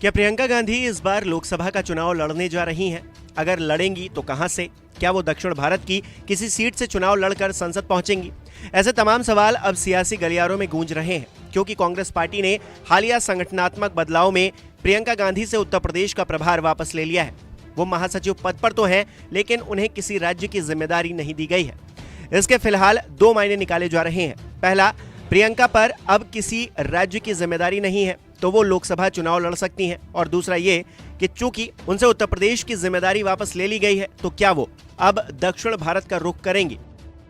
क्या प्रियंका गांधी इस बार लोकसभा का चुनाव लड़ने जा रही हैं? अगर लड़ेंगी तो कहां से? क्या वो दक्षिण भारत की किसी सीट से चुनाव लड़कर संसद पहुंचेंगी? ऐसे तमाम सवाल अब सियासी गलियारों में गूंज रहे हैं, क्योंकि कांग्रेस पार्टी ने हालिया संगठनात्मक बदलाव में प्रियंका गांधी से उत्तर प्रदेश का प्रभार वापस ले लिया है। वो महासचिव पद पर तो हैं, लेकिन उन्हें किसी राज्य की जिम्मेदारी नहीं दी गई है। इसके फिलहाल दो मायने निकाले जा रहे हैं। पहला, प्रियंका पर अब किसी राज्य की जिम्मेदारी नहीं है, तो वो लोकसभा चुनाव लड़ सकती हैं। और दूसरा ये कि चूंकि उनसे उत्तर प्रदेश की जिम्मेदारी वापस ले ली गई है, तो क्या वो अब दक्षिण भारत का रुख करेंगी?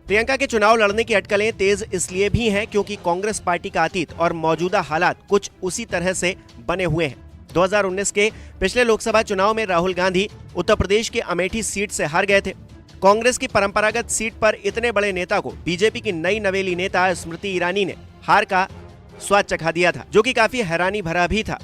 प्रियंका के चुनाव लड़ने की अटकलें तेज इसलिए भी हैं क्योंकि कांग्रेस पार्टी का अतीत और मौजूदा हालात कुछ उसी तरह से बने हुए हैं। 2019 के पिछले लोकसभा चुनाव में राहुल गांधी उत्तर प्रदेश के अमेठी सीट से हार गए थे। कांग्रेस की परंपरागत सीट पर इतने बड़े नेता को बीजेपी की नई नवेली नेता स्मृति ईरानी ने हार का स्वाद चखा दिया था, जो कि काफी हैरानी भरा भी था।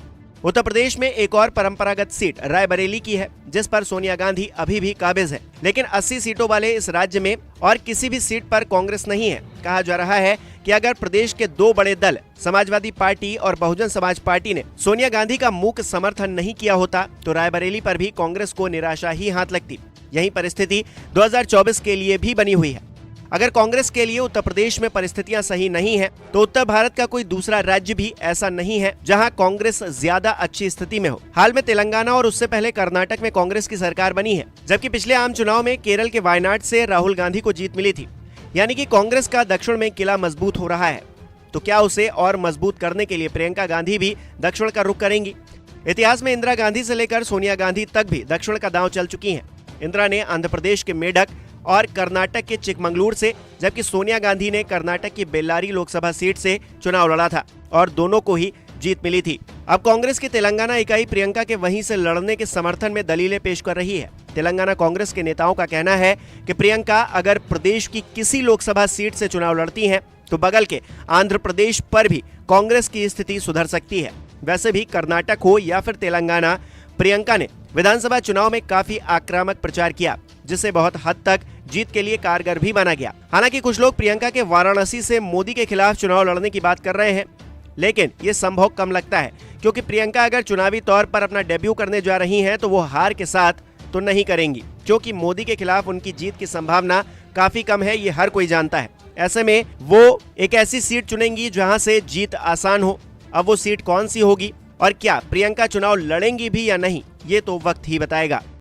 उत्तर प्रदेश में एक और परंपरागत सीट रायबरेली की है, जिस पर सोनिया गांधी अभी भी काबिज है, लेकिन 80 सीटों वाले इस राज्य में और किसी भी सीट पर कांग्रेस नहीं है। कहा जा रहा है कि अगर प्रदेश के दो बड़े दल समाजवादी पार्टी और बहुजन समाज पार्टी ने सोनिया गांधी का मूक समर्थन नहीं किया होता, तो रायबरेली पर भी कांग्रेस को निराशा ही हाथ लगती। यही परिस्थिति 2024 के लिए भी बनी हुई है। अगर कांग्रेस के लिए उत्तर प्रदेश में परिस्थितियां सही नहीं हैं, तो उत्तर भारत का कोई दूसरा राज्य भी ऐसा नहीं है जहां कांग्रेस ज्यादा अच्छी स्थिति में हो। हाल में तेलंगाना और उससे पहले कर्नाटक में कांग्रेस की सरकार बनी है, जबकि पिछले आम चुनाव में केरल के वायनाड से राहुल गांधी को जीत मिली थी। यानी कि कांग्रेस का दक्षिण में किला मजबूत हो रहा है। तो क्या उसे और मजबूत करने के लिए प्रियंका गांधी भी दक्षिण का रुख करेंगी? इतिहास में इंदिरा गांधी से लेकर सोनिया गांधी तक भी दक्षिण का दांव चल चुकी है। इंदिरा ने आंध्र प्रदेश के मेडक और कर्नाटक के चिकमंगलुरु से, जबकि सोनिया गांधी ने कर्नाटक की बेल्लारी लोकसभा सीट से चुनाव लड़ा था और दोनों को ही जीत मिली थी। अब कांग्रेस की तेलंगाना इकाई प्रियंका के वहीं से लड़ने के समर्थन में दलीलें पेश कर रही है। तेलंगाना कांग्रेस के नेताओं का कहना है कि प्रियंका अगर प्रदेश की किसी लोकसभा सीट से चुनाव लड़ती हैं, तो बगल के आंध्र प्रदेश पर भी कांग्रेस की स्थिति सुधर सकती है। वैसे भी कर्नाटक हो या फिर तेलंगाना, प्रियंका ने विधानसभा चुनाव में काफी आक्रामक प्रचार किया, जिसे बहुत हद तक जीत के लिए कारगर भी माना गया। हालांकि कुछ लोग प्रियंका के वाराणसी से मोदी के खिलाफ चुनाव लड़ने की बात कर रहे हैं, लेकिन ये संभव कम लगता है, क्योंकि प्रियंका अगर चुनावी तौर पर अपना डेब्यू करने जा रही हैं, तो वो हार के साथ तो नहीं करेंगी, क्योंकि मोदी के खिलाफ उनकी जीत की संभावना काफी कम है, ये हर कोई जानता है। ऐसे में वो एक ऐसी सीट चुनेंगी जहां से जीत आसान हो। अब वो सीट कौन सी होगी और क्या प्रियंका चुनाव लड़ेंगी भी या नहीं, ये तो वक्त ही बताएगा।